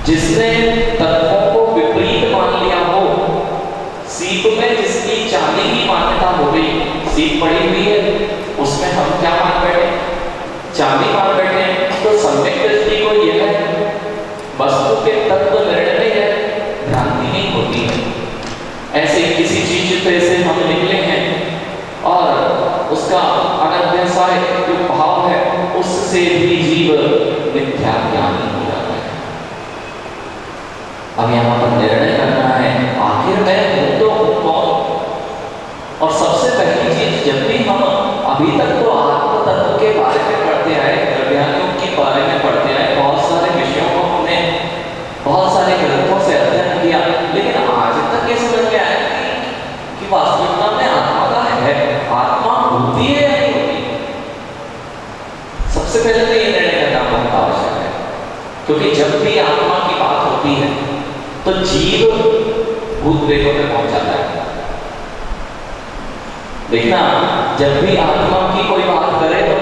जिसने तत्वों को विपरीत वस्तु के तत्व निर्णय है, भ्रांति नहीं होती है। ऐसे किसी चीज पे से हम निकले हैं और उसका अनध्याय जो भाव है उससे भी जीव मिथ्या ज्ञानी हो जाता है। अब यहाँ पर निर्णय करना है आखिर मैं हूं तो हूं कौन। और सबसे पहली चीज, जब भी हम अभी तक तो आत्म तत्व के बारे में पढ़ते आए, द्रव्यात्मों के बारे में पढ़ते आए, बहुत सारे विषयों को हमने बहुत सारे ग्रंथों से अध्ययन किया, लेकिन आज तक ये समझ में आया कि वास्तविकता में आत्मा का है, आत्मा होती है या नहीं होती। सबसे पहले तो ये निर्णय करना बहुत आवश्यक है, क्योंकि जब भी आत्मा की बात होती है तो जीव भूत प्रेतों में पहुंच जाता है। देखना, जब भी आत्मा की कोई बात करे तो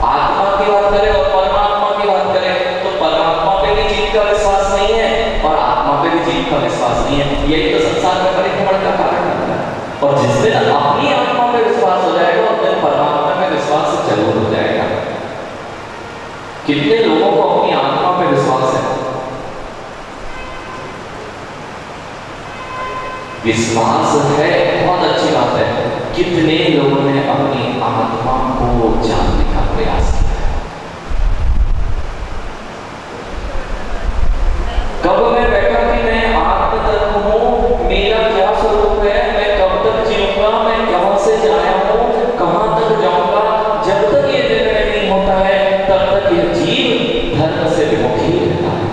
आत्मा की बात करे और परमात्मा की बात करे तो परमात्मा पे भी जीव का विश्वास नहीं है और आत्मा पे भी जीव का विश्वास नहीं है। यही तो संसार में परिभ्रमण का कारण बनता है। और जिस दिन अपनी आत्मा पे विश्वास हो जाएगा उस दिन परमात्मा में विश्वास जरूर हो जाएगा। कितने लोगों को अपनी आत्मा पे विश्वास है? विश्वास है, बहुत अच्छी बात है। कितने लोगों ने अपनी आत्मा को जानने का प्रयास किया? कब मैं बैठा कि मैं आत्म तत्व हूं, मेरा क्या स्वरूप है, मैं कब तक जीऊंगा, मैं कहां से आया हूं, कहां तक जाऊंगा, जब तक ये निर्णय नहीं होता है तब तक यह जीव धर्म से विमुख ही रहता है।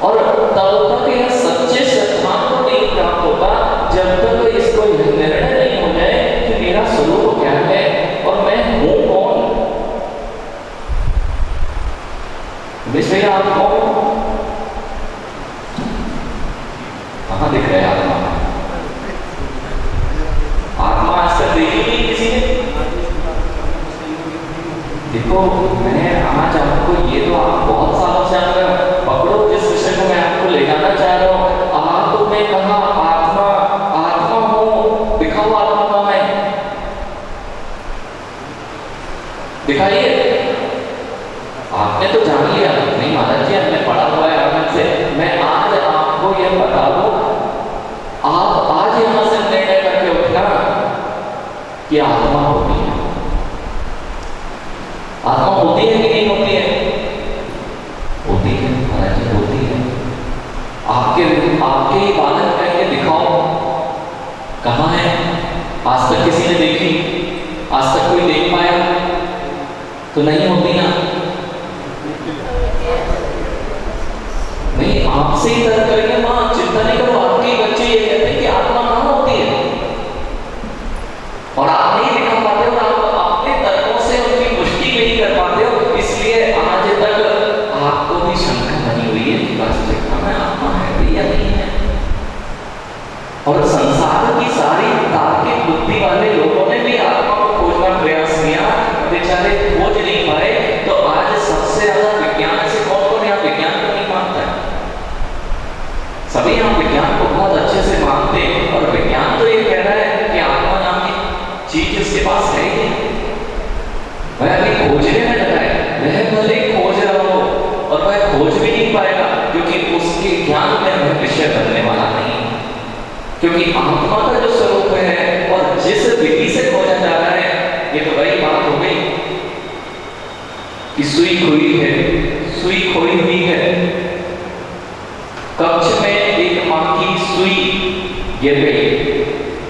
और तब तक यह सच्चे सिद्धांत को नहीं प्राप्त होता जब तक इसको निर्णय नहीं हो जाए कि मेरा स्वरूप क्या है और मैं हूं कौन। विषय आप कौन? कहां दिख रहे आत्मा? आत्मा आज तक देखी नहीं किसी ने? देखो, मैं आज आपको ये तो आप बहुत सालों से आप पकड़ो जिस विषय को मैं आपको ले जाना चाह रहा हूं। आप में कहा आत्मा, आत्मा हो, दिखाओ आत्मा कहां है, दिखाइए। आपने तो जान लिया, नहीं महाराज जी हमने पढ़ा हुआ है आनंद से। मैं आज आपको यह बता दूं, आप आज यहां से निर्णय करके उठना कि आत्मा होती है। आत्मा होती है कि नहीं होती है? होती है महाराज जी, होती है। आपके ही बालक कहेंगे दिखाओ, कहां है? आज तक किसी ने देखी? आज तक कोई देख पाया? तो नहीं होती ना। नहीं, आपसे ही तर्क करेंगे, मां चिंता नहीं करो, आपके बच्चे ये कहते हैं कि आत्मा कहां होती है और आप नहीं दिखा पाते हो, आप अपने तर्कों से उनकी पुष्टि नहीं कर पाते हो। इसलिए आज तक आपको भी शंका बनी हुई है कि वास्तविकता में आत्मा है भी या नहीं है। और संसार की सारी तार्किक बुद्धि वाले लोगों ने भी आत्मा को खोजने का प्रयास किया, बेचारे खोज नहीं पाए। तो आज सबसे ज्यादा विज्ञान से कौन यहाँ विज्ञान को नहीं मानता है? सभी यहाँ विज्ञान को बहुत अच्छे से मानते हैं और विज्ञान तो ये कह रहा है कि आत्मा नाम की चीज उसके पास है ही नहीं। वह अभी खोजने में लगा है, वह भले खोज रहा हो और वह खोज भी नहीं पाएगा क्योंकि उसके ज्ञान में वह विषय बनने वाला नहीं। क्योंकि आत्मा का जो स्वरूप है और जिस विधि से खोजा जा रहा है, ये तो वही बात हो गई कि सुई खोई है, सुई खोई हुई है। कक्ष में एक मां की सुई गिर गई,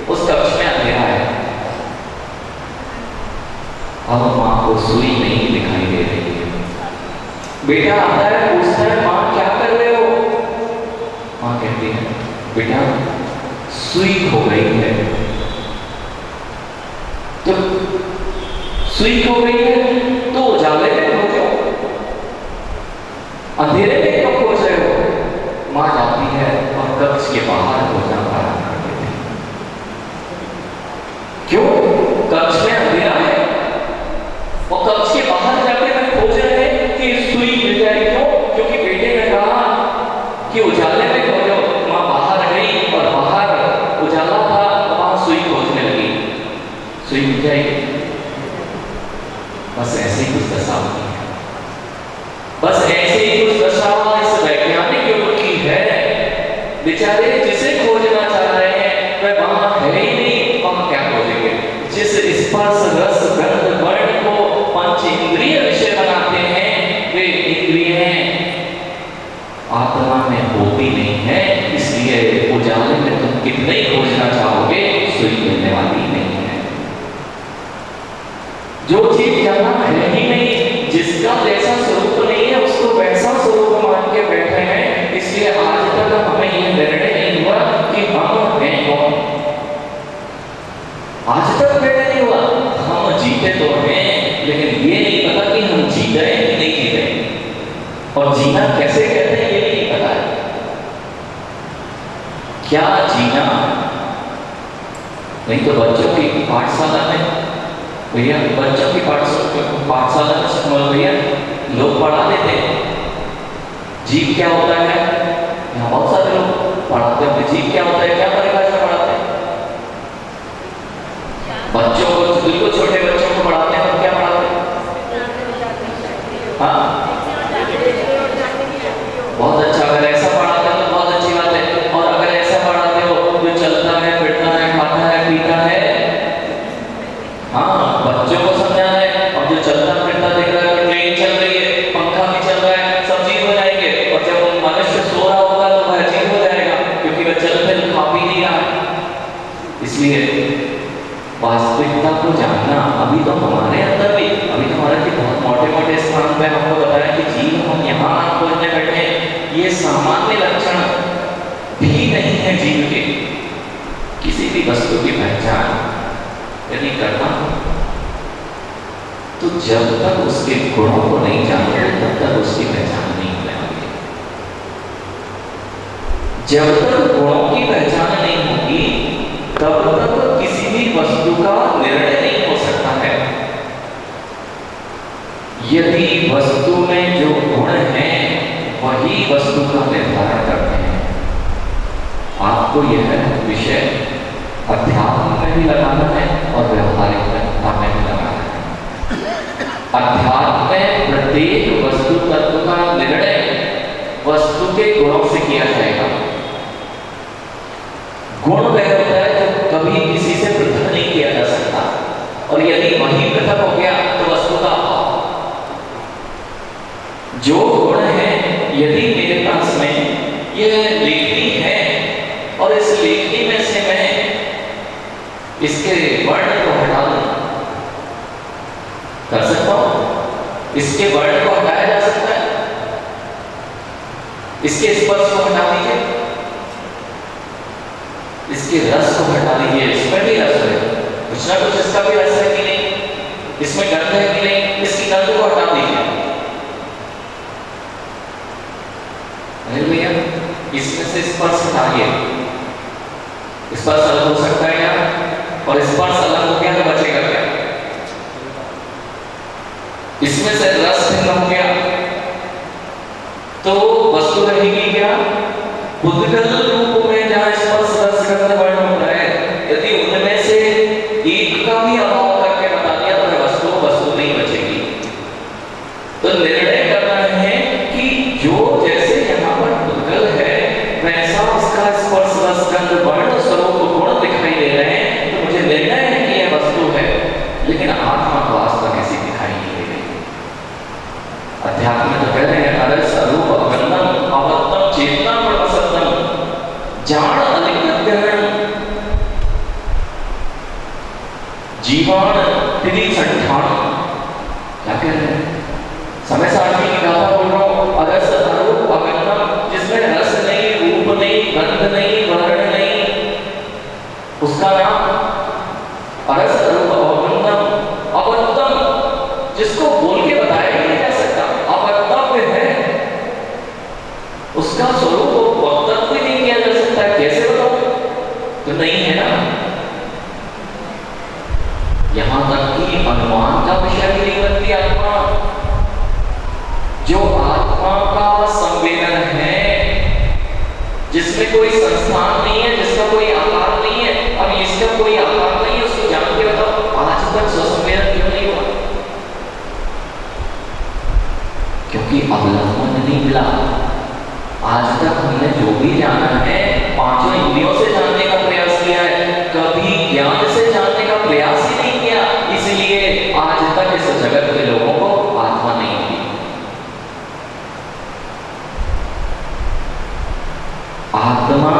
उस कक्ष में अंधेरा है। अब मां को सुई नहीं दिखाई दे रही है। बेटा आता है, पूछता है मां क्या कर रहे हो? मां कहती है बेटा सुई खो गई है। तो सुई खो गई है तो उजाले में खोजो, अंधेरे में क्यों खोज रहे हो? मां जाती है और कक्ष के बाहर खोजना प्रारंभ कर देती है। क्यों? कक्ष में अंधेरा है और कक्ष के बाहर जाके मैं खोज रहे हैं कि सुई मिल जाए। क्यों? क्योंकि बेटे ने कहा कि उजाले में खोजो। मां बाहर गई और बाहर उजाला था, वहां सुई खोजने लगी, सुई मिल जाएगी। बस ऐसे ही कुछ दशा होती है, बस ऐसे ही कुछ दशा बेचारे जिसे खोजना चाह रहे हैं वह वहां है ही नहीं, वहां क्या खोजेंगे? जिस स्पर्श रस गंध वर्ण को पंच इंद्रिय विषय बनाते हैं वे इंद्रियें आत्मा में होती नहीं है, इसलिए उजाले में तुम कितने ही खोजना चाहोगे सुई मिलने वाली नहीं है। जो चीज जहां है ही नहीं, जिसका जैसा स्वरूप नहीं है उसको वैसा स्वरूप मान के बैठे हैं, इसलिए आज तक हमें यह निर्णय नहीं हुआ कि हम हैं कौन। आज तक निर्णय नहीं हुआ, हम जीते तो हैं लेकिन ये नहीं पता कि हम जी रहे हैं कि नहीं जी रहे, और जीना कैसे कहते हैं ये नहीं पता है। क्या जीना? नहीं तो बच्चों की पाठशाला में भैया, बच्चों की पाठशाला में सिखाओ भैया, लोग पढ़ा देते हैं जीव क्या होता है। यहाँ बहुत सारे लोग पढ़ाते हैं जीव क्या होता है, क्या परिभाषा पढ़ाते हैं बच्चों को, बिल्कुल छोटे बच्चों को पढ़ाते हैं। हम क्या पढ़ाते हैं? हाँ, बहुत अच्छा। अगर ऐसा पढ़ाते हो तो बहुत अच्छी बात है, और अगर ऐसा पढ़ाते हो जो चलता है फिरता है खाता है पीता है, हाँ बच्चों को समझाना है। और जो चलता फिरता दिख रहा है, ट्रेन चल रही है, पंखा भी चल रहा है, सब चीज हो जाएंगे, और जब मनुष्य सो रहा होगा तो वह अजीब हो जाएगा क्योंकि वह चल फिर खा पी नहीं रहा है। इसलिए वास्तविकता को जानना अभी तो हमारे अंदर भी, अभी तो हमारे भी बहुत मोटे मोटे स्थान पे हमको बताया कि जीव हम यहाँ खोजने बैठे, ये सामान्य लक्षण भी नहीं है जीव के। किसी भी वस्तु की पहचान यदि करना हो तो जब तक उसके गुणों को नहीं जानते तब तक उसकी पहचान नहीं हो पाएगी। जब तक गुणों की पहचान नहीं होगी तब तक किसी भी वस्तु का निर्णय नहीं हो सकता है। यदि वस्तु में जो गुण हैं वही वस्तु का निर्धारण करते हैं। आपको यह विषय अध्यात्म में भी लगाना है और व्यवहारिकता में भी लगाना है। अध्यात्म में प्रत्येक वस्तु तत्व का निर्णय वस्तु के गुणों से किया जाएगा। गुण वह होता है जो कभी किसी से पृथक नहीं किया जा सकता, और यदि वही पृथक हो गया तो वस्तु का अभाव। जो गुण है, यदि मेरे पास में यह लेखनी है और इस लेखनी में से मैं इसके वर्ण को हटा दूं, कर सकता हूं? इसके वर्ण को हटाया जा सकता है? इसके स्पर्श को हटा दीजिए, इसके रस को हटा दीजिए, इसमें भी रस है, कुछ ना कुछ इसका भी रस है कि नहीं, इसमें गंध है कि नहीं, इसकी गंध को हटा दीजिए। अरे भैया, इसमें से स्पर्श हटाइए, स्पर्श अलग हो सकता है क्या? और स्पर्श अलग हो गया तो बचेगा क्या? इसमें से रस भिन्न हो गया तो वस्तु रहेगी क्या? बुद्धगल रूप में जहां स्पर्श रस गंध वर्ण होता है, यदि उनमें से एक का भी अभाव करके बता दिया तो वस्तु नहीं बचेगी। तो निर्णय करना है कि जो जैसे यहाँ पर बुद्धगल है वैसा उसका स्पर्श रस गंध वर्ण स्वरूप गुण दिखाई दे रहे हैं, तो मुझे निर्णय है कि यह वस्तु है, लेकिन आत्मा को वास्तव कैसी दिखाई नहीं दे रही। अध्यात्म में तो कह रहे हैं अरे स्वरूप अवगंधम अवत्तम चेतना प्रवसत्तम जान अलिंगन ग्रहण जीवान तिथि संठान। क्या कह रहे हैं? समय सारणी की गाथा बोल रहा हूं। अरस अरूप अवगंधम, जिसमें रस नहीं, रूप नहीं, गंध नहीं, वर्ण नहीं, उसका नाम अरस अरूप अवगंधम अवत्तम, जिसको बोल के बताया नहीं जा सकता, अवत्तव्य है, उसका स्वरूप वक्तव्य भी नहीं किया जा सकता। कैसे बताओ? तो नहीं है ना। यहां तक कि अनुमान का विषय भी नहीं बनती आत्मा। जो आत्मा का संवेदन है, जिसमें कोई संस्थान नहीं है, जिसका कोई आकार नहीं है, अब इसका कोई आकार नहीं है, उसको जान के बताओ आज तक स्वसंवेदन क्यों नहीं हुआ? क्योंकि अवलंबन नहीं मिला। आज तक हमने जो भी जाना है आत्मा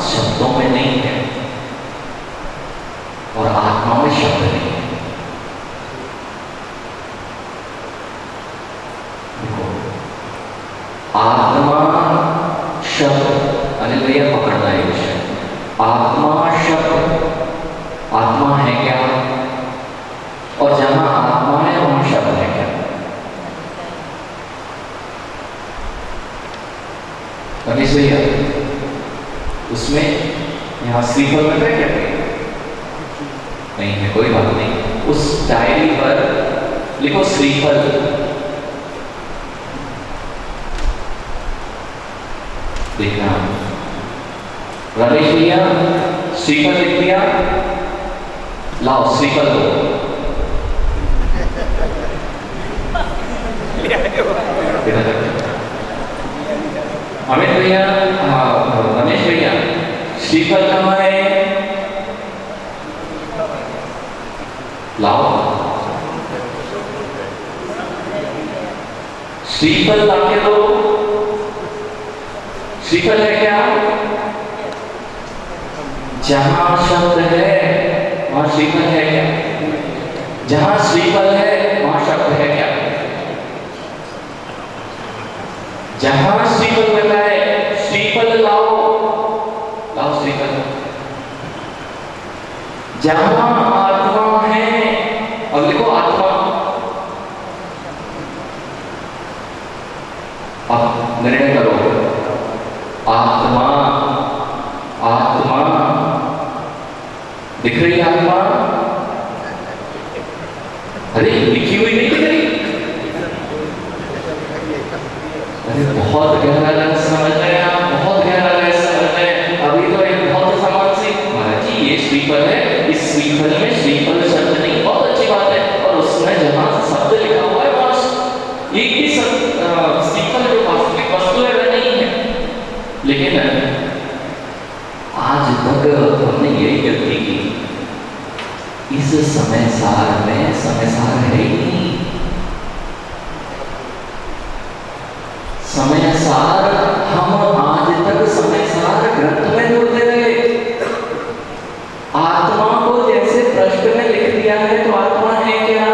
शब्दों में नहीं है और आत्मा में शब्द नहीं है। देखो, आत्मा शब्द, अनिल भैया पकड़ना है विषय। आत्मा शब्द, आत्मा है क्या? और जहां आत्मा है वहां शब्द है क्या? रमेश भैया, उसमें यहाँ श्रीफल में क्या नहीं है, कोई बात नहीं। उस डायरी पर लिखो श्रीफल। देखना रमेश भैया, श्रीफल लिख दिया, लाओ श्रीफल दो। अमित भैया, रमेश भैया, श्रीफल कहाँ है? लाओ श्रीफल लाके दो। श्रीफल है क्या? जहां शब्द है वहां श्रीफल है क्या? जहां श्रीफल है वहां शब्द है क्या? जहां श्रीफल बैठा है, श्रीफल लाओ, लाओ श्रीफल। जहां आत्मा है, अब लिखो आत्मा। अब निर्णय करो, आत्मा, आत्मा दिख रही है आत्मा? अरे लिखी हुई नहीं दिख रही? अरे बहुत गहरा रस समझ रहे हैं आप, बहुत गहरा रस समझ रहे हैं। अभी तो एक बहुत समान सी, महाराज जी ये श्रीफल है, इस श्रीफल में श्रीफल शब्द नहीं, बहुत अच्छी बात है। और उसमें जहां शब्द लिखा हुआ है वहां एक भी श्रीफल जो वास्तविक वस्तु है वह नहीं है। लेकिन आज तक हमने यही गलती की, इस समय सार में समय सार है ही नहीं। समय सार हम आज तक समय सार ग्रंथ में ढूंढते रहे। आत्मा को जैसे प्रश्न में लिख दिया है तो आत्मा है क्या,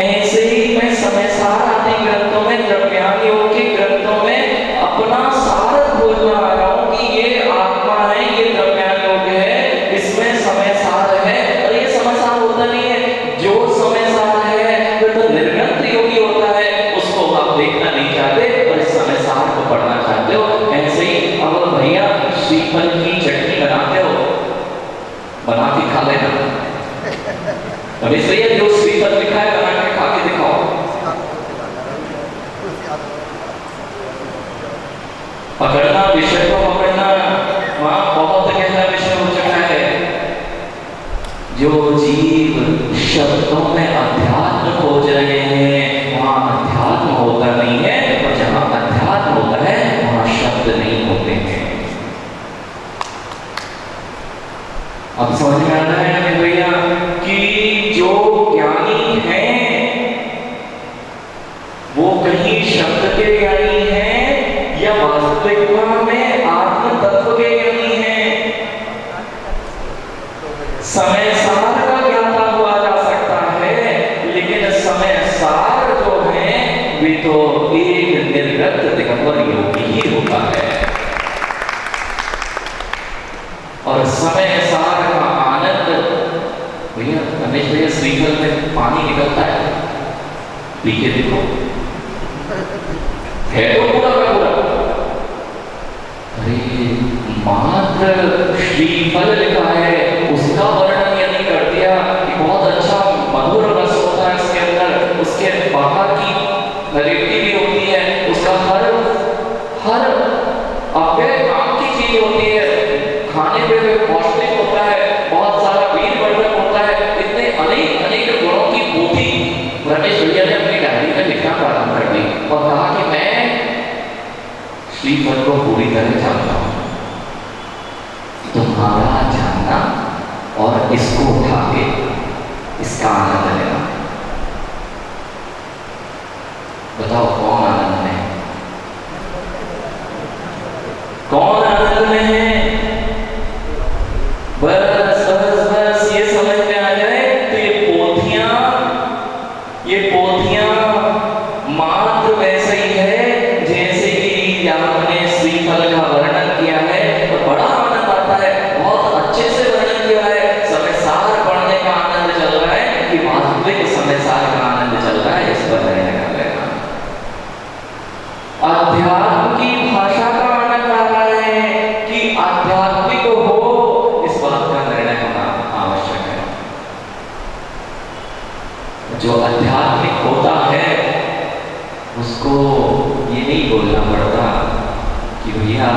ऐसे ही मैं समय सार आदि ग्रंथों में, द्रव्यान योग के ग्रंथों में अपना सार खोजना आ रहा हूं कि ये आत्मा है, ये द्रव्यान योग है, इसमें समय सार है। और ये समय सार होता नहीं है, जो समय सार है वो तो निर्गत योगी होता है, उसको आप देखना नहीं चाहते और इस समय सार को पढ़ना चाहते हो। ऐसे ही अब भैया श्रीफल की चटनी बनाते हो, बना के खा लेना। अब इस भैया जो श्रीफल लिखा है बना के खा के दिखाओ। पकड़ना विषय को, पकड़ना वहां बहुत गहरा विषय हो चुका है। जो जीव शब्दों में अध्यात्म खोज रहे हैं वहां अध्यात्म होता नहीं है, और जहां अध्यात्म होता है वहां शब्द नहीं होते हैं। अब समझ में आ रहा है भैया कि जो ज्ञानी है वो कहीं शब्द के ज्ञानी है या वास्तविकता में आत्म तत्व के ज्ञानी है। समय सार का ज्ञाता हुआ जा सकता है, लेकिन समय सार जो है वे तो एक निर्गत दिगंबर योगी ही होता है। और समय सार का आनंद, भैया रमेश भैया श्रीफल में पानी निकलता है, पी के देखो, है तो पूरा का पूरा। अरे मात्र श्रीफल लिखा है, उसका वर्णन यदि कर दिया कि बहुत अच्छा मधुर रस होता है इसके अंदर, उसके बाहर की वैरायटी भी होती है, उसका हर अपने काम की चीज होती है, खाने पे पौष्टिक होता है, बहुत सारा वीरवर्धक होता है, इतने अनेक अनेक गुणों की पोथी रमेश भैया ने अपनी डायरी में लिखना प्रारंभ कर दी और कहा कि मैं श्रीफल को पूरी तरह जानता हूं। तुम्हारा जानना और इसको उठा के इसका आनंद लेना, बताओ कौन आनंद में, कौन आनंद कि भैया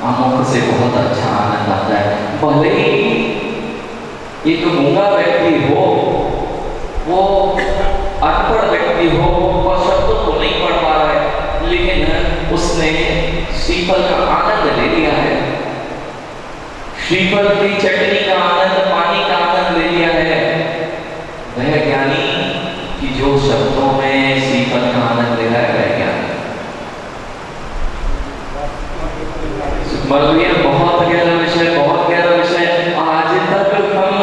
आंखों से बहुत अच्छा आनंद आता है। भले ही एक गूंगा व्यक्ति हो, वो अनपढ़ व्यक्ति हो, वह शब्दों को नहीं पढ़ पा रहा है, लेकिन उसने श्रीफल का आनंद ले लिया है, श्रीफल की चटनी का आनंद, पानी का आनंद ले लिया है। वह ज्ञानी कि जो शब्दों में श्रीफल का आनंद ले रहा है, वह ज्ञानी। बहुत गहरा विषय, बहुत गहरा विषय। आज तक हम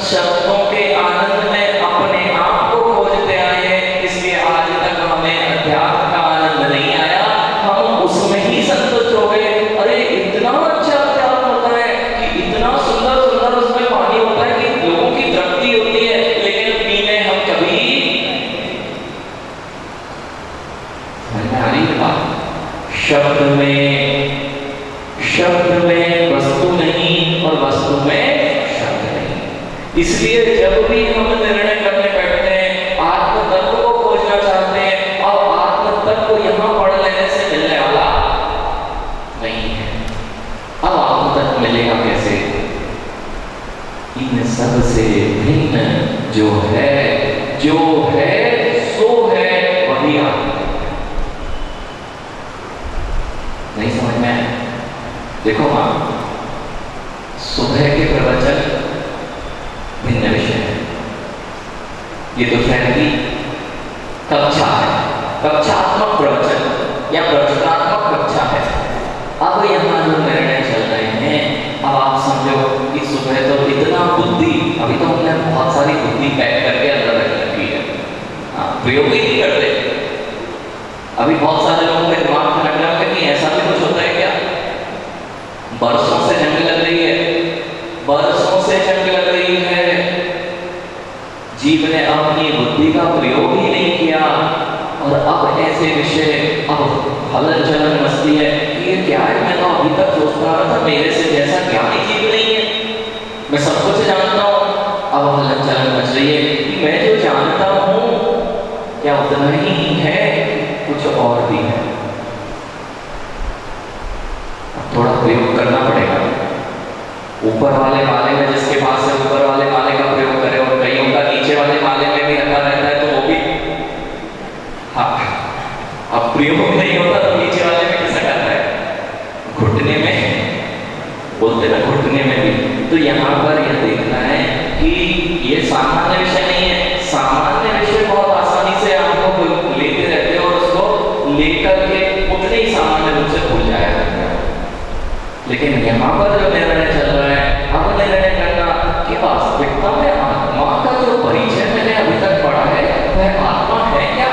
शब्दों के आनंद में अपने आप को खोजते आए हैं, इसलिए आज तक हमें अध्यात्म का आनंद नहीं आया। हम उसमें ही संतुष्ट हो गए। अरे इतना अच्छा अध्यात्म होता है कि इतना सुंदर सुंदर उसमें पानी होता है कि लोगों की तृप्ति होती है, लेकिन पीने हम कभी शब्द में वस्तु नहीं और वस्तु में शब्द नहीं। इसलिए जब भी हम निर्णय करने बैठते हैं, आत्म तत्व को खोजना चाहते हैं, और आत्म तत्व को यहाँ पढ़ लेने से मिलने वाला नहीं है। अब आत्म तत्व मिलेगा कैसे? इन सब से भिन्न जो है सो है, वही आत्म। नहीं समझ में? देखो मां, सुबह के प्रवचन भिन्न विषय है। ये दोपहर की कक्षा है, कक्षात्मक प्रवचन या प्रवचनात्मक कक्षा है। अब यहाँ जो निर्णय चल रहे हैं, अब आप समझो कि सुबह तो इतना बुद्धि, अभी तो हमने बहुत सारी बुद्धि पैक करके अंदर रख रखी है, प्रयोग ही नहीं करते। अभी बहुत सारे लोगों के दिमाग में लग रहा है कि ऐसा भी कुछ होता है क्या? बरसों से जंग लग रही है, बरसों से जंग लग रही है, जीव ने अपनी बुद्धि का प्रयोग ही नहीं किया, और अब ऐसे विषय, अब हलन चलन मस्ती है कि ये क्या है? मैं तो अभी तक सोचता रहा था मेरे से जैसा ज्ञानी जीव नहीं है, मैं सब कुछ जानता हूँ। अब हलन चलन मच रही है कि मैं जो जानता हूँ क्या उतना ही है, कुछ और भी है। थोड़ा प्रयोग करना पड़ेगा। ऊपर वाले माले में जिसके पास है, ऊपर वाले माले का प्रयोग करे, और कईयों का नीचे वाले माले में भी रखा रहता है, तो वो भी अब प्रयोग नहीं होता तो नीचे वाले में कैसा करता है? घुटने में बोलते ना, घुटने में भी। तो यहाँ पर यह देखना है कि ये सामान्य विषय नहीं है। सामान्य विषय बहुत आसानी से आपको लेते रहते हो और उसको लेकर के उतने ही सामान्य रूप से भूल जाया करते हैं। लेकिन यहाँ पर जो निर्णय चल रहा है, अब निर्णय करना कि वास्तविकता में आत्मा का जो परिचय मैंने अभी तक पढ़ा है, वह आत्मा है क्या?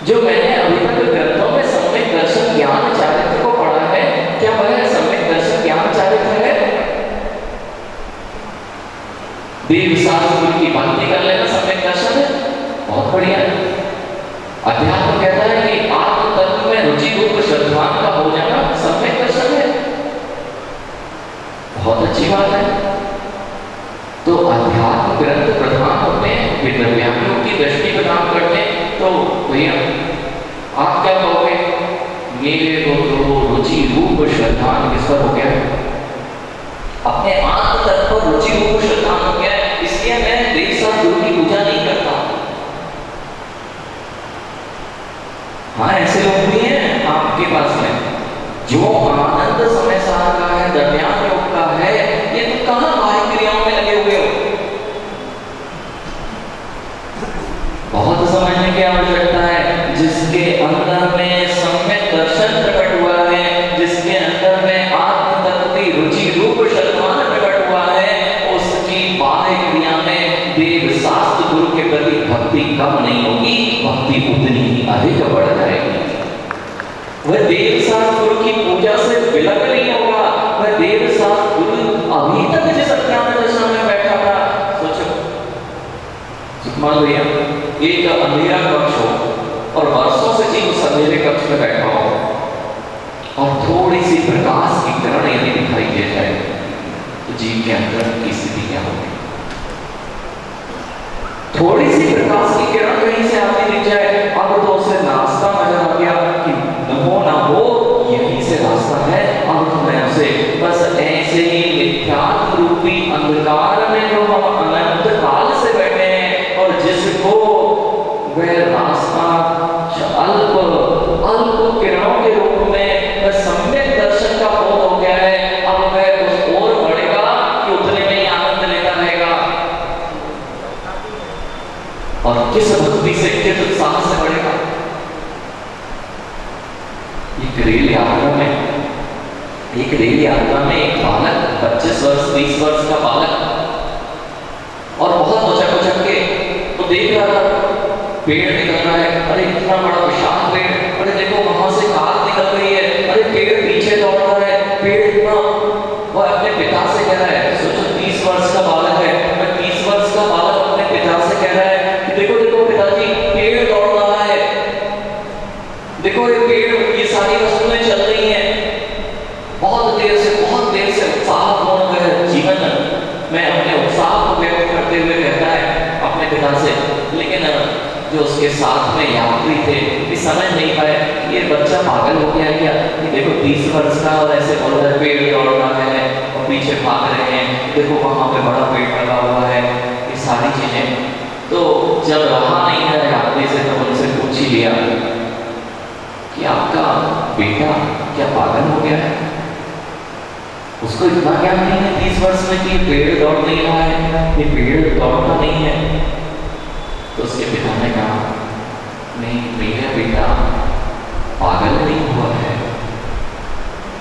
जो मैंने अभी तक ग्रंथों में सम्यक दर्शन ज्ञान चारित्र को पढ़ा है, क्या वह सम्यक दर्शन ज्ञान चारित्र है? देव शास्त्र की भक्ति कर लेना सम्यक दर्शन है, बहुत बढ़िया। अध्यात्म कहता है कि आत्म तत्व में रुचि रूप श्रद्धान का हो जाना सम्यक दर्शन है, बहुत अच्छी बात है। तो अध्यात्म ग्रंथ प्रधान होते हैं, विद्यार्थियों की दृष्टि प्रदान करते हैं। तो भैया आप क्या कहोगे? मेरे को तो रुचि रूप श्रद्धान किस पर हो गया? अपने आत्म तत्व पर रुचि रूप श्रद्धान हो गया, इसलिए मैं देव साथ गुरु की पूजा नहीं करता। हाँ, ऐसे लोग भी हैं आपके पास में, जो आनंद समय सार का है, दरम्यान योग का है, ये तो कहाँ बाह्य क्रियाओं में लगे हुए हो। बहुत समझने की आवश्यकता है। जिसके अंदर में सम्यक दर्शन प्रकट हुआ है, जिसके अंदर में आत्म तत्व की रुचि रूप श्रद्धान प्रकट हुआ है, उसकी बाह्य क्रिया में देव शास्त्र गुरु के प्रति भक्ति कम नहीं होगी, भक्ति उतनी ही अधिक बढ़ जाएगी। वह देव शास्त्र गुरु की पूजा से विलग नहीं होगा। वह देव शास्त्र गुरु अभी तक जिस अज्ञान दशा में बैठा था, सोचो, मान लिया एक अंधेरा कक्ष हो और वर्षों से जीव उस अंधेरे कक्ष में बैठा हो, और थोड़ी सी प्रकाश की किरण यदि दिखाई दे जाए, तो जीव के अंदर की स्थिति क्या होगी? थोड़ी सी प्रकाश की किरण कहीं से आती दिख जाए, अब तो उसे नाश्ता नजर आ गया कि न हो यह एक रेल यात्रा में एक बालक 25 वर्ष 30 वर्ष का बालक और बहुत उचक के तो देख रहा था पेड़ निकल रहा है, अरे इतना बड़ा विशाल पेड़, अरे देखो वहां से कार निकल रही है, अरे पेड़ पीछे दौड़ रहा है, पेड़ इतना, वो अपने पिता से कह रहा है, सोचो 30 वर्ष का बालक है, मैं 30 वर्ष का बालक अपने पिता से कह रहा है कि देखो देखो पिताजी पेड़ दौड़ रहा है, देखो ये पेड़, ये सारी वस्तुएं चल रही हैं। बहुत देर से उत्साहपूर्ण जीवन में अपने उत्साह को व्यक्त करते हुए कहता है अपने पिता से, लेकिन जो उसके साथ में यात्री थे ये समझ नहीं पाए ये बच्चा पागल हो गया क्या, कि देखो 30 वर्ष का और ऐसे बोल रहा है पेड़ दौड़ रहा है और पीछे भाग रहे हैं, देखो वहां पे बड़ा पेड़ लगा हुआ है, ये सारी चीजें। तो जब रहा नहीं है यात्री से तो उनसे पूछ ही लिया कि आपका बेटा क्या पागल हो गया है, उसको इतना ज्ञान नहीं है 30 वर्ष में कि पेड़ दौड़ नहीं रहा है, ये पेड़ दौड़ना नहीं है। तो उसके पिता ने कहा नहीं मेरा बेटा पागल नहीं हुआ है,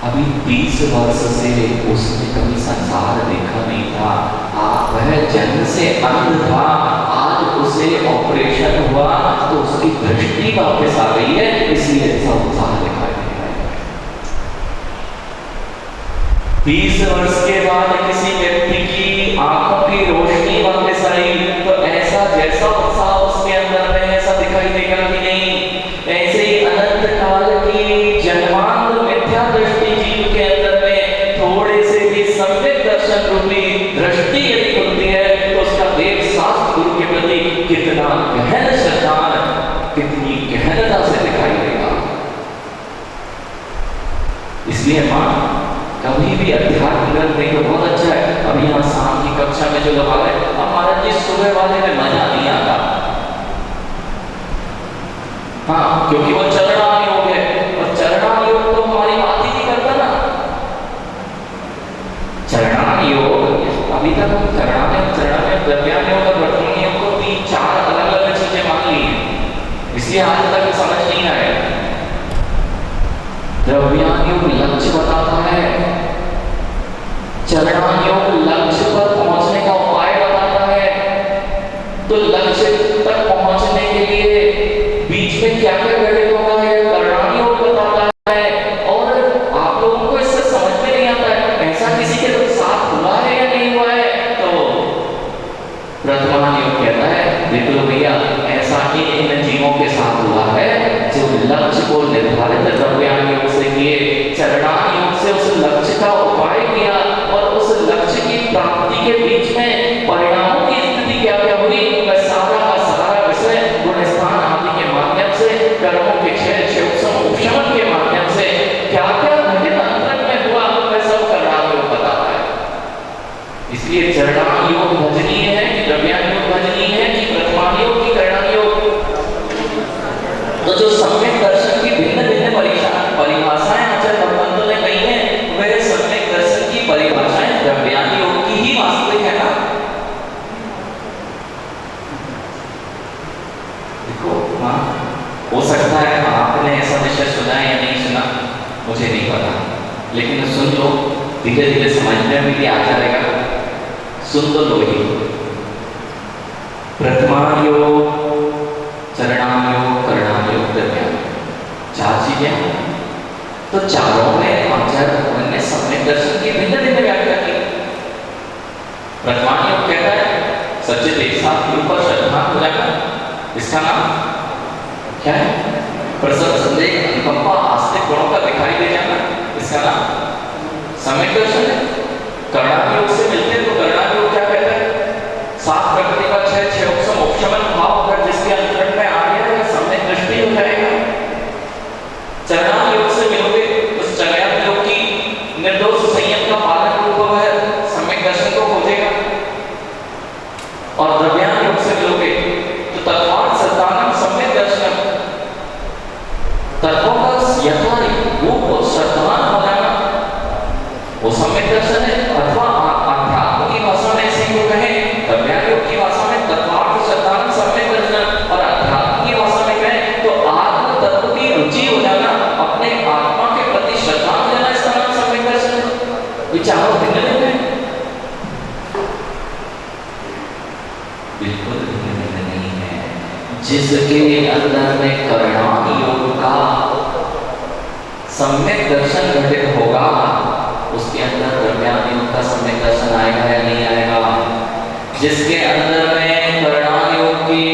अभी 30 वर्ष से उसने कभी संसार देखा नहीं था, वह जन्म से अंध था, आज उसे ऑपरेशन हुआ तो उसकी दृष्टि वापस आ गई है, इसलिए ऐसा उत्साह दिखाई दे रहा है। 20 वर्ष के बाद किसी व्यक्ति की आंखों की रोशनी वापस आई तो ऐसा जैसा उत्साह उसके अंदर में ऐसा दिखाई देगा कि नहीं। ऐसे ही अनंत काल की जन्मांत मिथ्या दृष्टि जीव के अंदर में थोड़े से भी सम्यक दर्शन रूपी दृष्टि यदि खुलती है तो उसका देव शास्त्र गुरु के प्रति कितना गहन श्रद्धा, कितनी गहनता से दिखाई देगा। इसलिए मां कभी भी अध्यात्म ग्रंथ देखो बहुत अच्छा है। अभी यहाँ शाम की कक्षा में जो लोग आ रहे हैं, अब महाराज जी सुबह वाले में मजा नहीं आता, हाँ क्योंकि वो चरणान योग है और चरणान योग तो हमारी बात ही नहीं करता ना। चरणान योग अभी तक हम चरणान द्रव्यान योग और वर्तमान योग को 3-4 अलग-अलग चीजें मान ली हैं, इसलिए आज तक समझ नहीं आया। द्रव्यान योग लक्ष्य बताता है, चरणान योग लक्ष्य पर पहुंचने का उपाय बताता है। तो लक्ष्य तक पहुंचने के लिए बीच में क्या क्या घटित होगा है करणान योग बताता है। और आप लोगों को इससे समझ में नहीं आता है ऐसा किसी के साथ हुआ है या नहीं हुआ है, तो वर्तमान योग कहता है देख लो भैया ऐसा ही इन जीवों के साथ हुआ है जो लक्ष्य को निर्धारित द्रव्यान योग से किए, चरणान योग से उस लक्ष्य का उपाय किया और उस लक्ष्य की प्राप्ति के बीच में परिणामों की स्थिति क्या क्या हुई, वह सारा का सारा विषय गुण स्थान आदि के माध्यम से कर्मों के क्षय उपशमन के माध्यम से क्या क्या घटित अंतरंग में हुआ वह सब करणान योग बताता है। इसलिए चरणान योग भजनीय है कि द्रव्यान योग भजनीय है कि वर्तमान योग की करणान योग। तो जो सम्यक दर्शन की भिन्न भिन्न परिभाषाएं आचार्य भगवंतों ने कही हैं, वह सम्यक दर्शन की परिभाषाएं द्रव्यान योग की ही वास्तविक है ना। देखो हाँ हो सकता है आपने ऐसा विषय सुना है या नहीं सुना मुझे नहीं पता, लेकिन सुन लो, धीरे धीरे समझने में भी आ जाएगा, सुन तो लो ही। वर्तमान योग, चरणान योग, करणान योग, द्रव्यान योग, 4 चीजें। तो चारों में आचार्य भगवान ने सम्यक दर्शन की भिन्न भिन्न व्याख्या की। वर्तमान योग कहता है सच्चित एक साथ गुरु पर श्रद्धावान हो जाना, इसका नाम क्या है? प्रसन्न संदेह अनुकंपा आस्तिक गुणों का दिखाई दे जाना, इसका नाम सम्यक दर्शन है। करणान योग से मिलते तो करणान योग क्या कहता है? सात प्रकृति का क्षय उपशमन भाव अगर जिसके अंतरण में आ गया है सम्यक दृष्टि हो जाएगा। चरणान योग से मिलोगे उस चरणान योग की निर्दोष संयम का पालन रूप है सम्यक दर्शन को खोजेगा। और द्रव्यान योग से मिलोगे तो तत्वार्थ सत्तानम सम्यक दर्शन, तत्वों का यथार्थ रूप श्रद्धावान हो जाना वो सम्यक दर्शन है। अथवा अध्यात्म की भाषा में ऐसे ही कहें, द्रव्यान योग की भाषा में तत्वार्थ सत्तानम सम्यक दर्शन, और अध्यात्म की भाषा में कहें तो आत्म तत्व की रुचि हो जाना, अपने आत्मा के प्रति श्रद्धा हो जाना, इसका नाम सम्यक दर्शन जिसके अंदर में करणाम योग का सम्यक दर्शन घटित होगा, उसके अंदर द्रव्यान योग का सम्यक दर्शन आएगा या नहीं आएगा। जिसके अंदर में करणाम योग की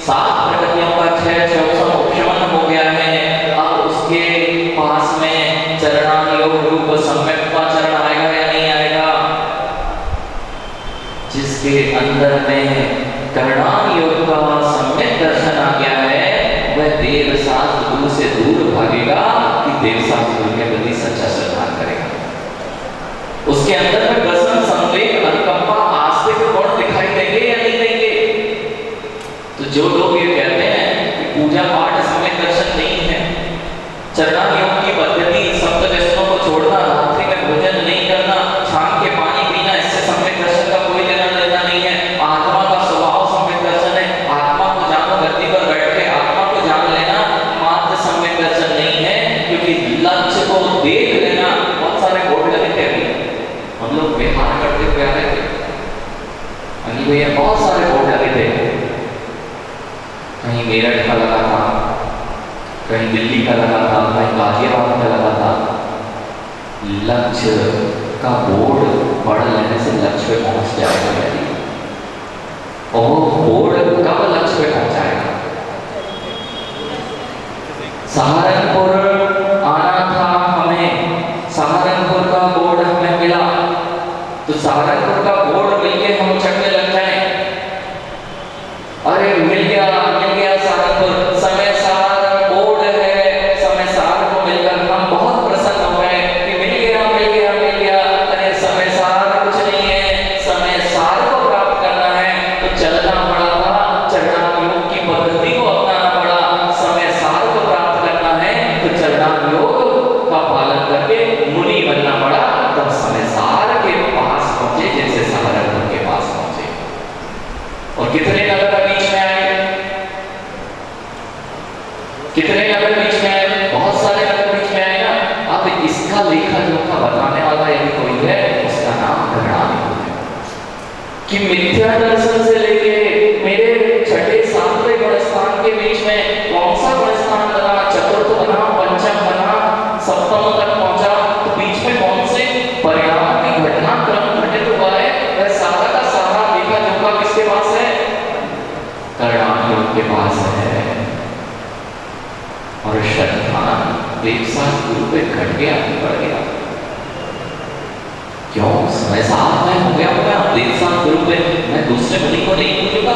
7 प्रकृतियों का क्षय उपशमन हो गया है, अब उसके पास में चरणाम योग रूप सम्यक का चरण आएगा या नहीं आएगा। जिसके अंदर में करणाम योग का सम्यक दर्शन आ गया है, वह देव शास्त्र गुरु से दूर भागेगा कि देव शास्त्र गुरु के प्रति सच्चा श्रद्धा करेगा। उसके अंदर में प्रसन्न, संवेग, अनुकंपा, आस्तिक गुण दिखाई देंगे या नहीं देंगे। तो जो लोग ये कहते हैं कि पूजा पाठ सम्यक दर्शन नहीं है, चरणाम योग की पद्धति, सप्त व्यसनों को छोड़ना, रात्रि में भोजन नहीं करना, शाम के पानी पीना, इससे सम्यक दर्शन का कोई लेना देना नहीं है। आत्मा का स्वभाव सम्यक दर्शन है। आत्मा को जानो, गद्दी पर बैठ के आत्मा को जान लेना मात्र सम्यक दर्शन नहीं है, क्योंकि लक्ष्य को देख लेना। बहुत सारे बोर्ड लगे थे अभी, हम लोग व्यवहार करते हुए आ रहे थे, अनिल भैया, बहुत सारे बोर्ड लगे थे। कहीं मेरठ का लगा था, कहीं दिल्ली का लगा था, कहीं गाजियाबाद का लगा था। लक्ष्य का बोर्ड पढ़ लेने से लक्ष्य पे पहुंच जाएगा यदि, और बोर्ड कब लक्ष्य पे पहुंचाएगा। सहारनपुर आना था हमें, सहारनपुर का बोर्ड हमें मिला, तो सहारनपुर का बोर्ड मिल के हम चढ़ने लग जाए, अरे मिल गया सहारनपुर, समय सार बोर्ड है, समय सार को मिलकर हम बहुत प्रसन्न हो गए कि मिल गया। अरे समय सार कुछ नहीं है, समय सार को प्राप्त करना है तो चलना पड़ा था, चरणाम योग की पद्धति को अपनाना पड़ा। समय सार को प्राप्त करना है तो चरणाम योग का पालन करके मुनि बनना पड़ा, तब समय सार के पास पहुंचे, जैसे सहारनपुर के पास पहुंचे। और कितने नगर बीच में आए, कितने नगर बीच में आए, बहुत सारे नगर बीच में आए ना। अब इसका लेखा जोखा बताने वाला यदि कोई है, उसका नाम करणाम योग है। कि मिथ्या दर्शन से लेके मेरे 6ठे 7वें गुणस्थान के बीच में कौन सा गुणस्थान बना, चतुर्थ बना, पंचम बना, सप्तम तक पहुंचा, तो बीच में कौन से परिणाम की घटना क्रम घटित हुआ है, वह सारा का सारा लेखा जोखा किसके पास है, करणाम योग के पास है। और श्रद्धा देव शास्त्र गुरु पे घट गया, बढ़ गया। क्यों? समय साथ में हो गया होगा देव शास्त्र गुरु पे, मैं दूसरे मुनि को नहीं पूजूंगा,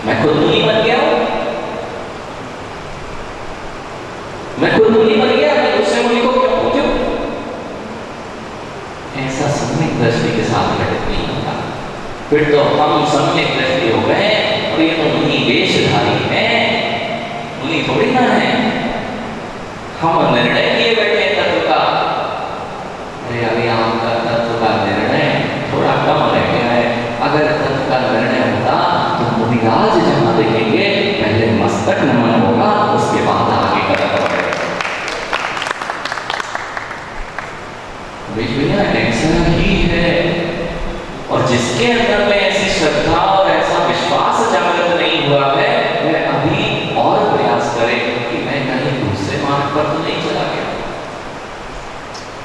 मैं खुद मुनि बन गया हूं, मैं खुद मुनि बन गया, मैं दूसरे मुनि को क्यों पूजूं? ऐसा सम्यक दृष्टि के साथ घटित नहीं होता। फिर तो हम सम्यक दृष्टि हो गए और ये तो मुनि वेशधारी है, मुनि थोड़ी ना है। हम निर्णय किए बैठे तत्व का, अरे अभी आपका तत्व का निर्णय थोड़ा कम रह गया है। अगर तत्व का निर्णय होता तो मुनिराज जहां देखेंगे, पहले मस्तक नमन होगा, उसके बाद आगे कदम बढ़ेगा। ऐसा ही है। और जिसके अंदर में ऐसी श्रद्धा और ऐसा विश्वास जागृत नहीं हुआ है, वह अभी और प्रयास करे कि मैं कहीं दूसरे मार्ग पर तो नहीं चला गया,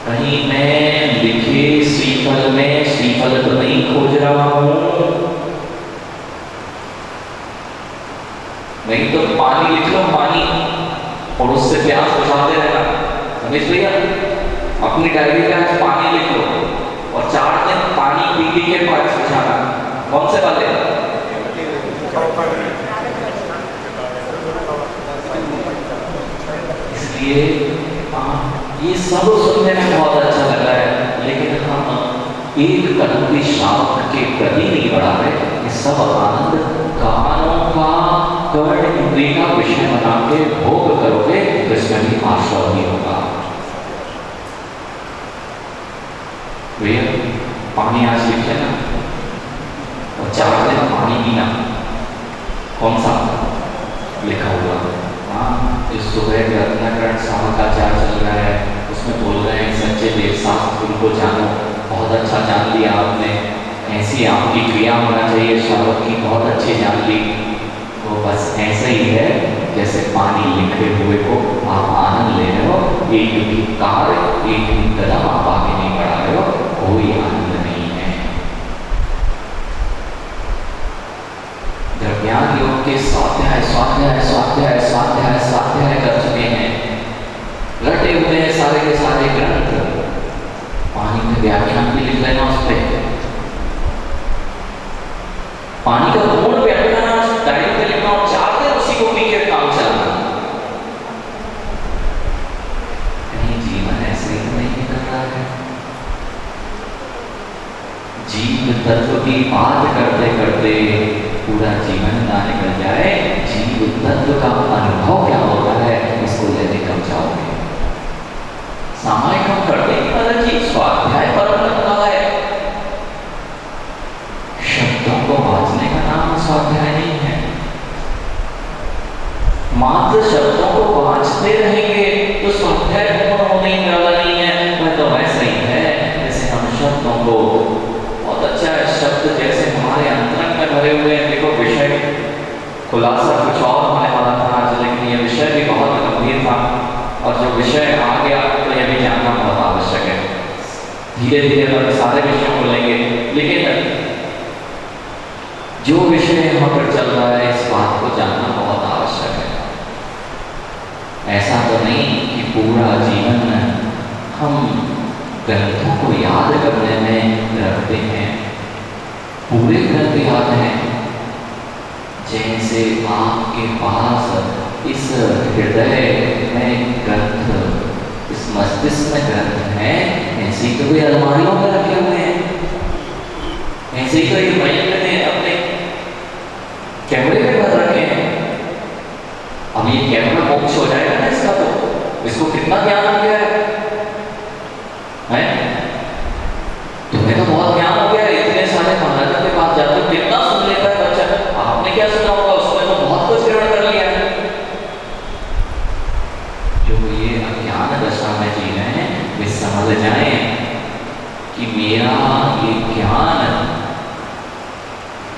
कहीं मैं लिखे श्रीफल में श्रीफल तो नहीं खोज रहा हूं। नहीं तो पानी लिख लो, पानी, और उससे प्यास बुझाते रहना। समझ भैया, अपनी डायरी में आज पानी लिख लो और 4 दिन पानी पी के प्यास बुझाना। कौन से वाले? इसलिए ये सब सुनने में बहुत अच्छा लग रहा है, लेकिन हम एक कदम भी शास्त्र के प्रति नहीं बढ़ा रहे। ये सब आनंद कानों का कर्ण इंद्रिय का विषय बना के भोग करोगे तो इसमें भी आश्रय नहीं होगा। भैया पानी आज लिख लेना और 4 दिन पानी पीना। कौन सा लिखा हुआ? हाँ, इस सुबह के रत्नाकरण समाचार चल रहा है, उसमें बोल रहे हैं सच्चे देव शास्त्र गुरु को जानो। बहुत अच्छा जान लिया आपने, ऐसी आपकी क्रिया होना चाहिए, शावक की बहुत अच्छी जान ली। तो बस ऐसा ही है जैसे पानी लिखे हुए को आप आनंद ले रहे हो, एक भी कार्य एक भी कदम आप आगे नहीं बढ़ा रहे हो, कोई आनंद नहीं है। जब ज्ञान योग के स्वाध्याय स्वाध्याय स्वाध्याय स्वाध्याय स्वाध्याय कर चुके हैं, रटे हुए हैं सारे के सारे ग्रंथ, पानी में व्याख्यान भी लिख लेना उस पर, पानी का पूर्ण व्याख्यान डायरी में लिखना और 4 दिन उसी को पी के काम चलाना। कहीं जीवन ऐसे ही नहीं निकल रहा है। जीव तत्व की बात करते करते पूरा जीवन ना निकल जाए, जीव तत्व का अनुभव क्या होता है इसको लेने कब जाओगे। सामायिक हम करते ही मतलब जी स्वाध्याय पर लगता है, शब्दों को बांचने का नाम स्वाध्याय नहीं है। मात्र शब्दों को बांचते रहेंगे तो स्वाध्याय पूर्ण होने ही वाला नहीं है। वह तो वैसे ही है जैसे हम शब्दों को, बहुत अच्छा है शब्द जैसे हमारे अंतरंग में भरे हुए हैं। देखो विषय खुलासा कुछ और होने वाला था आज, लेकिन यह विषय भी बहुत गंभीर था और जो विषय आ गया तो यह भी जानना बहुत आवश्यक है। धीरे धीरे हम सारे विषयों को लेंगे, लेकिन जो विषय यहाँ पर चल रहा है इस बात को जानना बहुत आवश्यक है। ऐसा तो नहीं कि पूरा जीवन हम ग्रंथों को याद करने में रखते हैं, पूरे ग्रंथ याद हैं। जैसे आपके पास इस हृदय में ग्रंथ, इस मस्तिष्क में ग्रंथ है, ऐसे ही तो वे अलमारियों में रखे हुए हैं, ऐसे ही तो ये मयंक ने अपने कैमरे में भर रखे हैं। अब ये कैमरा मोक्ष हो जाएगा ना इसका, तो इसको कितना ज्ञान हो गया है? तुम्हें तो बहुत ज्ञान हो गया है, इतने सारे महाराजा के पास जाते हो, कितना सुन लेता है बच्चा। आपने क्या सुना होगा, उसने तो बहुत कुछ ग्रहण कर लिया है। जो ये अज्ञान दशा में जी रहे हैं वे समझ जाएं कि मेरा ये ज्ञान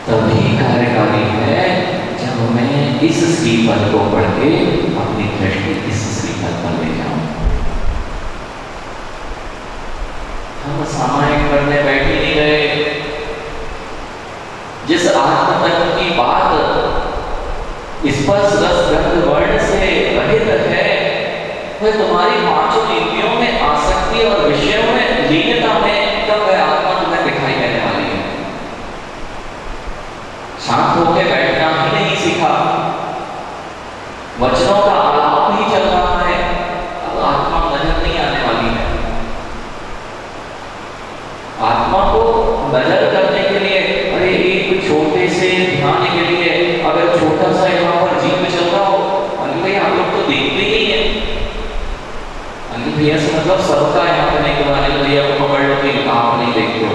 तभी कार्यकारी है जब मैं इस श्रीफल को पढ़ के अपनी दृष्टि इस श्रीफल पर ले जाऊं। हम सामायिक करने बैठ ही नहीं रहे। जिस आत्म तत्व की बात स्पर्श रस गंध वर्ण से रहित है, वह तुम्हारी 5 इंद्रियों में आसक्ति और विषयों में लीनता में कब वह आत्मा तुम्हें दिखाई देने वाली है। शांत होकर बैठना ही नहीं सीखा, वचनों का आलाप ही चल रहा है, अब आत्मा नजर नहीं आने वाली है। आत्मा को नजर करने के लिए, अरे एक छोटे से ध्यान के लिए अगर छोटा सा यहाँ पर जीव चल रहा हो, अनिल भैया आप लोग तो देखते ही हैं, अनिल भैया से मतलब सबका यहाँ पर नहीं करा, अनिल भैया को पकड़ लो कि आप नहीं देखते हो।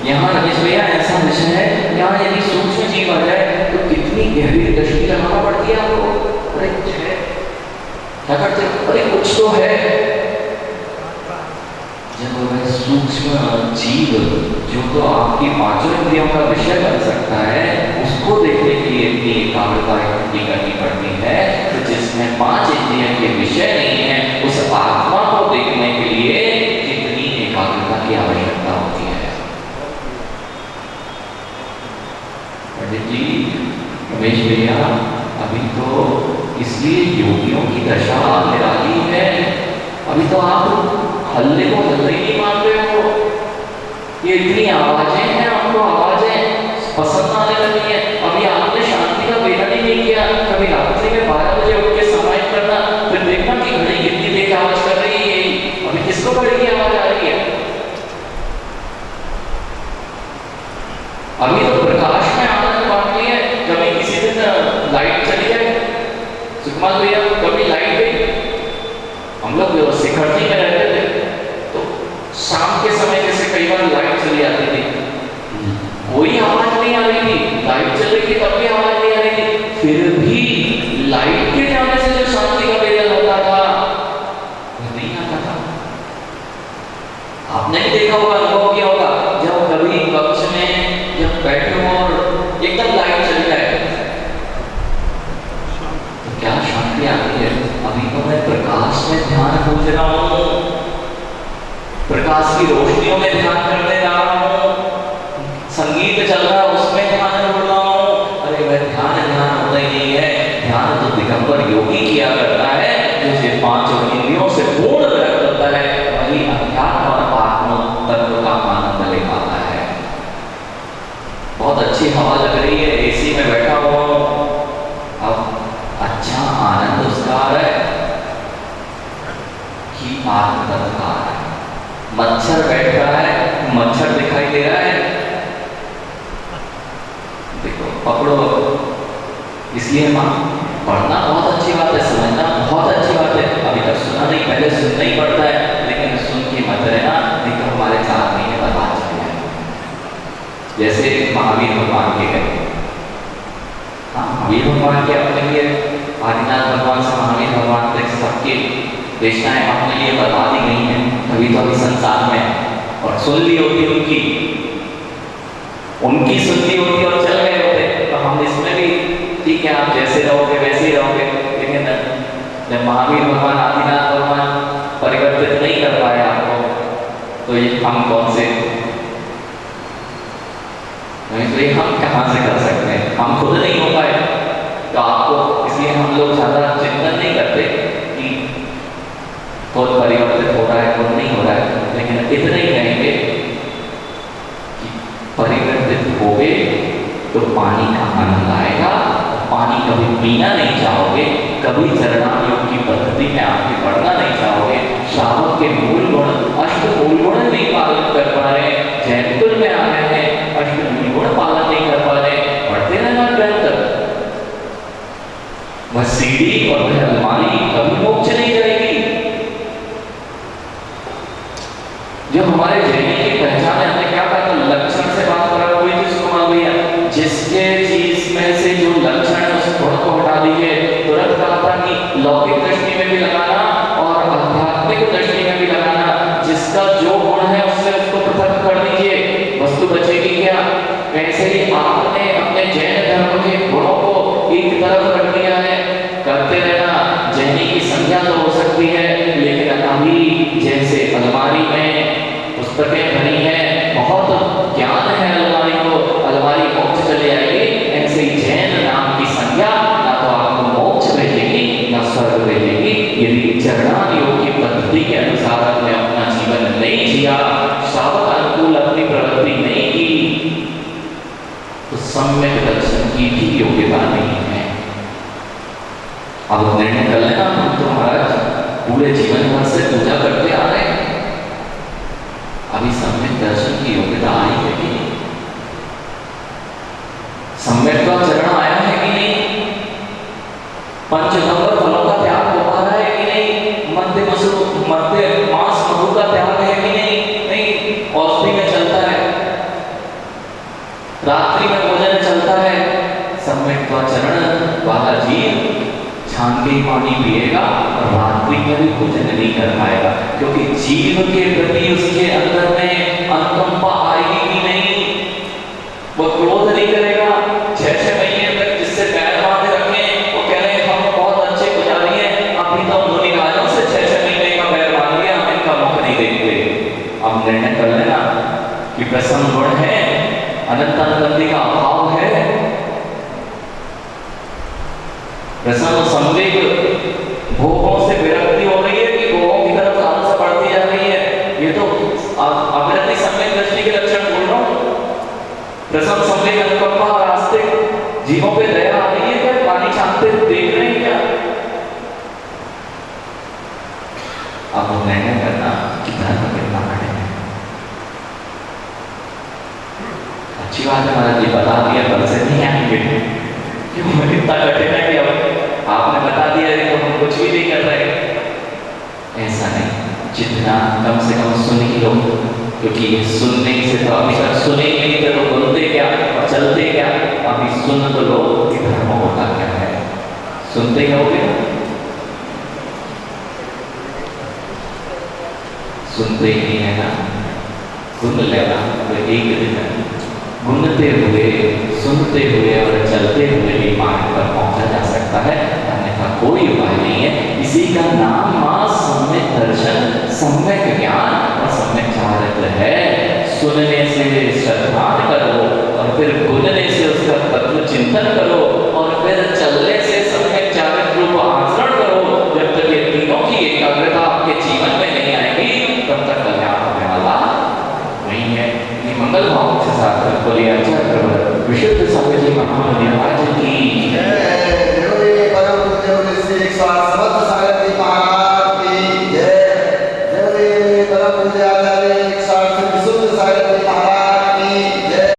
यहाँ रमेश भैया ऐसा विषय है, यहाँ यदि सूक्ष्म जीव आ जाए तो कितनी गहरी दृष्टि लगाना पड़ती है आपको। अरे कुछ है, क्या करते हो, अरे कुछ तो है। जब वह सूक्ष्म जीव जो तो आपकी 5 इंद्रियों का विषय बन सकता है, उसको देखने के लिए भी एकाग्रता इकट्ठी करनी पड़ती है। तो जिसमें 5 इंद्रियों के विषय नहीं है, उस आत्मा को देखने के लिए कितनी एकाग्रता की आवश्यकता होती है। जी रमेश भैया अभी तो इसलिए योगियों की दशा निराली है, अभी तो आप हल्ले को हल्ले नहीं मान रहे हो। ये इतनी आवाजें हैं, आपको आवाजें पसंद आने लगी है। अभी आपने शांति का वेदन ही नहीं किया, कभी रात्रि में 12 बजे उठ के समाहित करना, फिर देखना कि घड़ी कितनी देर आवाज कर रही है। अभी किसको घड़ी की आवाज आ रही है? अभी तो प्रकाश में आनंद बांट लिया। कभी किसी दिन लाइट चली जाए, सुकमा भैया कभी लाइट गई, हम लोग शिखरजी में रहते थे तो शाम के समय जैसे कई बार लाइट चली जाती थी, कोई आवाज नहीं आ रही थी, लाइट चल रही थी तब भी आवाज नहीं आ रही थी, फिर भी लाइट के जाने से जो शांति का वेदन होता था वो नहीं आता था। आपने भी देखा होगा, अनुभव किया होगा, जब कभी कक्ष में जब बैठे हो और एकदम लाइट चली जाए समझ रहा हूं, प्रकाश की रोशनियों में ध्यान करने जा रहा हूं, संगीत चल रहा है उसमें ध्यान कर रहा हूं। अरे वह ध्यान होता ही नहीं है। ध्यान तो दिगंबर योगी किया करता है, जो सिर्फ 5 इंद्रियों से पूर्ण विरक्त होता है, वही अध्यात्म और आत्म तत्व का आनंद ले पाता है। बहुत अच्छी हवा लग रही है, एसी में बैठा हुआ हूं, अब अच्छा आनंद उसका आ रहा है कि आत्म तत्व का आ रहा है। मच्छर बैठ रहा है, मच्छर दिखाई दे रहा है, देखो पकड़ो। इसलिए मां पढ़ना बहुत अच्छी बात है, समझना बहुत अच्छी बात है। अभी तक सुना नहीं, पहले सुनना ही पड़ता है, लेकिन सुन के मत रहना, नहीं तो हमारे 4 महीने बर्बाद चले जाएंगे। जैसे महावीर भगवान के गए, हाँ महावीर भगवान के अपने लिए आदिनाथ भगवान से महावीर भगवान तक सबके देशनाएं अपने लिए बता दी गई हैं, तभी तो अभी संसार में। और सुन ली होती उनकी सुननी होती और चल गए होते, तो हम इसमें भी ठीक है आप जैसे रहोगे वैसे ही रहोगे। लेकिन जब महावीर भगवान आदिनाथ भगवान परिवर्तित नहीं कर पाए आपको, तो ये हम कौन से, तो ये हम कहाँ से कर सकते हैं? हम खुद नहीं हो पाए तो आपको, इसलिए हम लोग ज्यादा चिंतन नहीं करते कि खुद परिवर्तित हो रहा है खुद नहीं हो रहा है, लेकिन इतना ही कहेंगे कि परिवर्तित होगे तो पानी का आनंद आएगा। पानी कभी पीना नहीं चाहोगे, कभी चरणाम योग की पद्धति में आगे बढ़ना नहीं चाहोगे। श्रावक के मूल गुण, अष्ट मूल गुण नहीं पालन कर पा रहे, जैनकुल में आ रहे हैं, अष्ट मूल गुण पालन नहीं कर पा रहे, पढ़ते रहना ग्रंथ, वह सीढ़ी और वह अलमारी कभी मोक्ष नहीं जाएगी। जो हमारे जैनी की पहचान है, हमने क्या कहा, लक्षण से बात करा हुई थी सुकुमार भैया, जिसके चीज में से जो लक्षण है उस गुण को हटा दीजिए। तुरंत कहा था कि लौकिक दृष्टि में भी लगाना और आध्यात्मिक दृष्टि में भी लगाना, जिसका जो गुण है उससे उसको पृथक कर दीजिए, वस्तु बचेगी क्या। वैसे ही आपने अपने जैन धर्म के गुणों को एक तरफ रख दिया है, करते रहना। जैनी की संख्या तो हो सकती है, लेकिन अभी जैसे अलमारी में पुस्तकें भरी हैं, बहुत ज्ञान है अलमारी को, अलमारी मोक्ष चली जाएगी, ऐसे ही जैन नाम की संज्ञा ना तो आपको मोक्ष भेजेगी ना स्वर्ग भेजेगी। यदि चरणान योग की पद्धति के अनुसार आपने अपना जीवन नहीं जिया, श्रावक अनुकूल अपनी प्रवृत्ति नहीं की, तो सम्यक दर्शन की भी योग्यता नहीं है। अब निर्णय कर लेना, हम तो महाराज पूरे जीवन भर से पूजा करते आ रहे हैं, अभी सम्यक दर्शन की योग्यता आई है कि नहीं, सम्यक का चरण आया है कि नहीं, पंचतत्व फलों का त्याग हो पा रहा है कि नहीं, मध्य मांस मधु का त्याग है कि नहीं, औषधि में चलता है, रात्रि में भोजन चलता है। सम्यक का चरण वाला जीव छान के पानी पिएगा और रात्रि में भी भोजन नहीं कर पाएगा, क्योंकि जीव के प्रति उसके अंदर में अनुकंपा आएगी कि नहीं, वो क्रोध नहीं करेगा। 6-6 महीने तक जिससे पैर बांधे रखे, वो कह रहे हैं हम बहुत अच्छे पुजारी हैं, अभी तो मुनि राजों से 6-6 महीने का पैर बांध लिया, हम इनका मुख नहीं देखते। अब निर्णय कर लेना कि प्रसन्न गुण है, अनंत अनुगति का अभाव है, प्रसन्न संवेग भोगों से विरक्ति हो रही है कि भोगों की तरफ आदत बढ़ती जा रही है। ये तो अवृत्ति सम्यक दृष्टि के लक्षण बोल रहा हूं। प्रसन्न संवेग अनुकंपा और आस्तिक जीवों पे दया आ रही है क्या, पानी छानते देख रहे हैं क्या। अब हम निर्णय करना कि धर्म कितना कठिन है। अच्छी बात है महाराज जी, बता दिया, कल से नहीं आएंगे, क्यों इतना कठिन है कि अब आपने बता दिया है तो हम कुछ भी नहीं कर रहे। ऐसा नहीं, जितना कम से कम सुन ही लो, क्योंकि सुनने से तो अभी तक सुने नहीं थे तो बोलते क्या और चलते क्या, अभी सुन तो लो कि धर्म होता क्या है। सुनते क्या हो गया, सुनते ही नहीं है ना, सुन लेना तो एक दिन गुनते हुए, सुनते हुए और चलते हुए भी मार्ग पर पहुंचा जा सकता है, अन्यथा कोई उपाय नहीं है। इसी का नाम मां सम्यक दर्शन, सम्यक ज्ञान और सम्यक चारित्र है। सुनने से श्रद्धान करो और फिर बोलने से उसका तत्व चिंतन करो और फिर चलने से सम्यक चारित्र रूप आचरण करो। जब तक ये तीनों की एकाग्रता आपके जीवन में नहीं आएगी तब तक कल्याण होने वाला नहीं है। ये मंगल भाव के साथ बोलिए आचार्य विशुद्ध स्वामी जी महाराज की जय। 108 समर्थ सागर की